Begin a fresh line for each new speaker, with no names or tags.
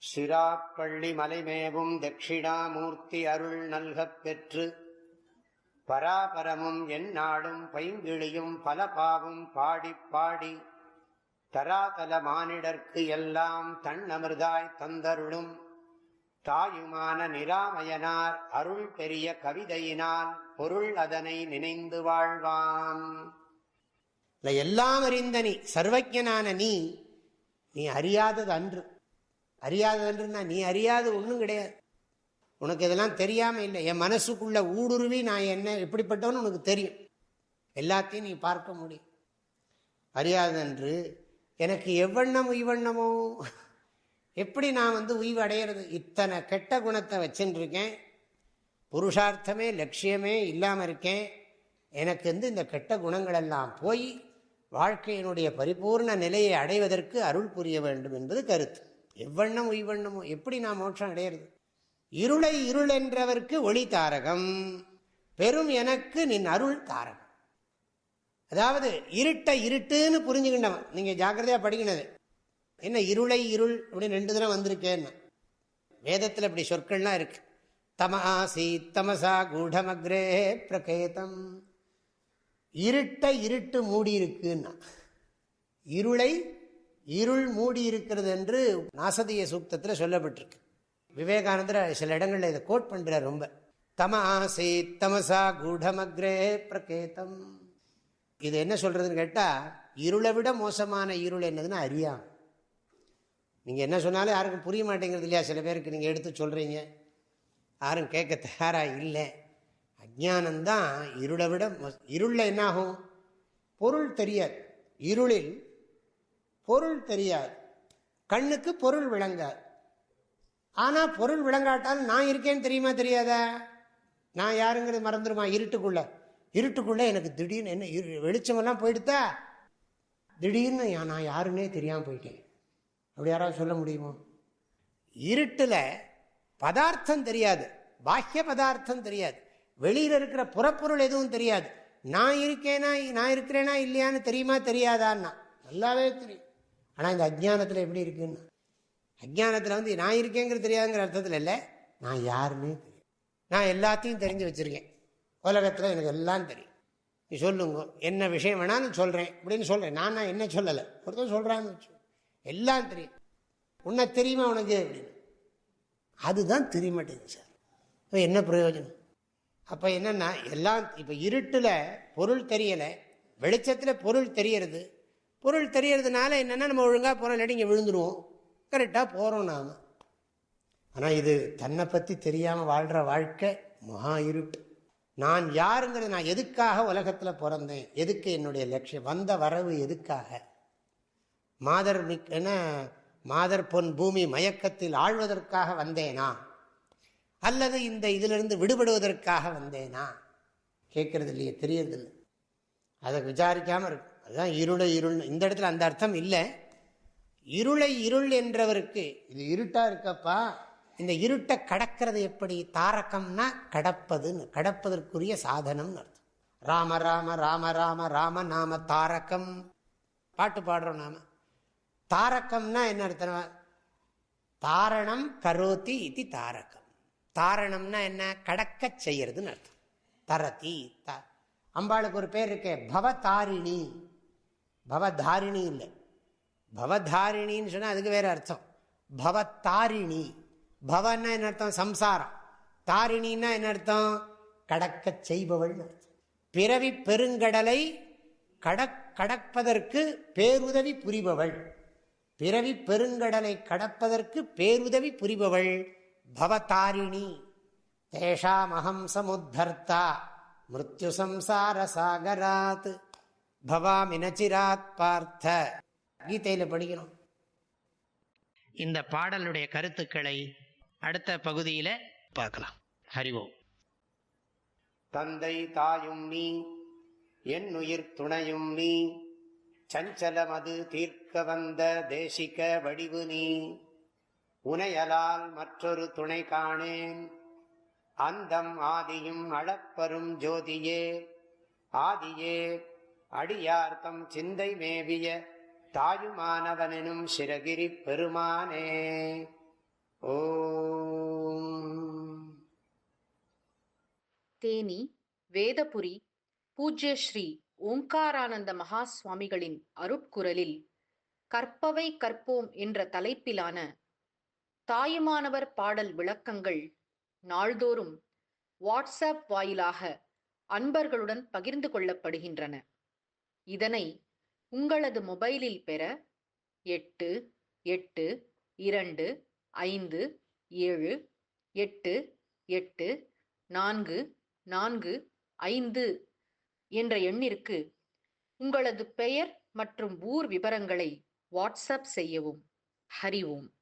சிராப்பள்ளி மலைமேவும் தட்சிணாமூர்த்தி அருள் நல்கப் பெற்று பராபரமும் எந்நாடும் பைங்கிழியும் பல பாவும் பாடிப் பாடி தராதல மானிடர்க்கு எல்லாம் தன்னமிர்தாய் தந்தருளும் தாயுமான நிராமயனார் அருள் பெரிய கவிதையினால் பொருள் அதனை நினைந்து வாழ்வான். எல்லாம் அறிந்த நீ, சர்வஜனான நீ, நீ அறியாதது அன்று. அறியாதது அன்றுன்னா நீ அறியாத ஒன்றும் கிடையாது. உனக்கு இதெல்லாம் தெரியாமல் இல்லை. என் மனசுக்குள்ள ஊடுருவி நான் என்ன எப்படிப்பட்டவன்னு உனக்கு தெரியும். எல்லாத்தையும் நீ பார்க்க முடியும். அறியாதன்று எனக்கு எவ்வண்ணம் உய்வண்ணமோ, எப்படி நான் உய்வு அடையிறது? இத்தனை கெட்ட குணத்தை வச்சுருக்கேன், புருஷார்த்தமே லட்சியமே இல்லாமல் இருக்கேன். எனக்கு இந்த கெட்ட குணங்களெல்லாம் போய் வாழ்க்கையினுடைய பரிபூர்ண நிலையை அடைவதற்கு அருள் புரிய வேண்டும் என்பது கருத்து. எவ்வண்ணம் உய்வண்ணமோ, எப்படி நான் மோட்சம் அடையிறது? இருளை இருள் என்றவர்க்கு ஒளி தாரகம், பெரும் எனக்கு நின் அருள் தாரகம். அதாவது இருட்டை இருட்டுன்னு புரிஞ்சுக்கிட்டவன். நீங்க ஜாக்கிரதையா படிக்கணது என்ன, இருளை இருள் அப்படின்னு 2 தினம் வந்திருக்கேன்னு வேதத்தில் இப்படி சொற்கள்லாம் இருக்கு. தமசி தமசா கூடமக்ரே பிரகேதம், இருட்டை இருட்டு மூடி இருக்குன்னா, இருளை இருள் மூடி இருக்கிறது என்று நாசதிய சூக்தத்தில் சொல்லப்பட்டிருக்கு. விவேகானந்தர் சில இடங்களில் இதை கோட் பண்றார் ரொம்ப. தமசி தமசா கூடமக்ரே பிரகேதம். இது என்ன சொல்றதுன்னு கேட்டா, இருளை விட மோசமான இருள் என்னதுன்னு அறியாம. நீங்க என்ன சொன்னாலும் யாருக்கும் புரிய மாட்டேங்கிறது இல்லையா? சில பேருக்கு நீங்க எடுத்து சொல்றீங்க, யாரும் கேட்க தயாரா இல்லை. அஜ்ஞானம்தான் இருளை விட. இருள்ல என்னாகும்? பொருள் தெரியாது. இருளில் பொருள் தெரியாது, கண்ணுக்கு பொருள் விளங்காது. ஆனா பொருள் விளங்காட்டாலும் நான் இருக்கேன்னு தெரியுமா தெரியாதா? நான் யாருங்கிறது மறந்துடுமா? இருட்டுக்குள்ள எனக்கு திடீர்னு என்ன வெளிச்சமெல்லாம் போயிடுதா, திடீர்னு நான் யாருன்னே தெரியாமல் போயிட்டேன். அப்படி யாராவது சொல்ல முடியுமோ? இருட்டுல பதார்த்தம் தெரியாது, பாஹ்ய பதார்த்தம் தெரியாது, வெளியில இருக்கிற புறப்பொருள் எதுவும் தெரியாது. நான் இருக்கிறேனா இல்லையான்னு தெரியுமா தெரியாதான்னா நல்லாவே தெரியும். ஆனா இந்த அஜ்ஞானத்துல எப்படி இருக்குன்னா, அஜ்ஞானத்துல நான் இருக்கேங்கிறது தெரியாதுங்கிற அர்த்தத்துல இல்லை, நான் யாருன்னே தெரியும். நான் எல்லாத்தையும் தெரிஞ்சு வச்சிருக்கேன், உலகத்துல எனக்கு எல்லாம் தெரியும். நீ சொல்லுங்க, என்ன விஷயம் வேணாலும் சொல்றேன் அப்படின்னு சொல்றேன். நான் என்ன சொல்லலை, ஒருத்தர் சொல்றான்னு வச்சு, எல்லாம் தெரியும். உன்னை தெரியுமா உனக்கு அப்படின்னு? அதுதான் தெரிய மாட்டேங்குது சார். என்ன பிரயோஜனம்? அப்ப என்னன்னா, எல்லாம் இப்ப இருட்டுல பொருள் தெரியல, வெளிச்சத்துல பொருள் தெரியறது. பொருள் தெரியறதுனால என்னன்னா, நம்ம ஒழுங்கா போறோம், இல்லாட்டி இங்க விழுந்துருவோம். கரெக்டா போறோம் நாம. ஆனா இது தன்னை பத்தி தெரியாம வாழ்ற வாழ்க்கை மகா இருட்டு. நான் யாருங்கிறது, நான் எதுக்காக உலகத்துல பிறந்தேன், எதுக்கு என்னுடைய லட்சியம், வந்த வரவு எதுக்காக? மாதர் பொன் பூமி மயக்கத்தில் ஆழ்வதற்காக வந்தேனா, அல்லது இந்த இதிலிருந்து விடுபடுவதற்காக வந்தேனா? கேட்கறது இல்லையே, தெரியறது இல்லை. அதை விசாரிக்காம இருக்கு. அதுதான் இருளை இருள். இந்த இடத்துல அந்த அர்த்தம் இல்லை. இருளை இருள் என்றவருக்கு இது இருட்டா இருக்கப்பா, இந்த இருட்டை கடக்கிறது எப்படி? தாரகம்னா கடப்பதுன்னு, கடப்பதற்குரிய சாதனம்னு அர்த்தம். ராம ராம ராம ராம ராம நாம தாரகம் பாட்டு பாடுறோம் நாம. தாரகம்னா என்ன அர்த்தம்? தாரணம் கரோதி இது தாரகம். தாரணம்னா என்ன? கடக்க செய்யறதுன்னு அர்த்தம். தரதி. அம்பாளுக்கு ஒரு பேர் இருக்கே, பவதாரிணி. பவதாரிணி இல்லை, பவதாரிணின்னு சொன்னா அதுக்கு வேற அர்த்தம். பவதாரிணி. பவன்னா என்ன அர்த்தம்? சம்சாரம். தாரிணின்னா என்ன அர்த்தம்? கடக்க செய்பவள் அர்த்தம். பிறவி பெருங்கடலை கடப்பதற்கு பேருதவி புரிபவள். பிறவி பெருங்கடலை கடப்பதற்கு பேருதவி புரிபவள் பவதாரிணி. தேஷாமஹம் சமுத்தர்த்தா மிருத்யு சம்சார சாகராத் பவாமி நசிராத் பார்த்த. கீதையில படிக்கணும். இந்த பாடலுடைய கருத்துக்களை அடுத்த பகுதியில பார்க்கலாம். ஹரி ஓம். தந்தை தாயும் நீ, என் உயிர் துணையும் நீ, சஞ்சலமது தீர்க்க வந்த தேசிக வடிவு நீ, உனையலால் மற்றொரு துணை காணேன், அந்தம் ஆதியும் அளப்பரும் ஜோதியே, ஆதியே அடியார்த்தம் சிந்தை மேவிய தாயுமானவனும் சிரகிரி பெருமானே. ஓம்.
தேனி வேதபுரி பூஜ்ய ஸ்ரீ ஓங்காரானந்த மகா சுவாமிகளின் அருட்குரலில் கற்பவை கற்போம் என்ற தலைப்பிலான தாயுமானவர் பாடல் விளக்கங்கள் நாள்தோறும் வாட்ஸ்அப் வாயிலாக அன்பர்களுடன் பகிர்ந்து கொள்ளப்படுகின்றன. இதனை உங்களது மொபைலில் பெற 8825784445 என்ற எண்ணிற்கு உங்களது பெயர் மற்றும் ஊர் விவரங்களை வாட்ஸ்அப் செய்யவும். ஹரி ஓம்.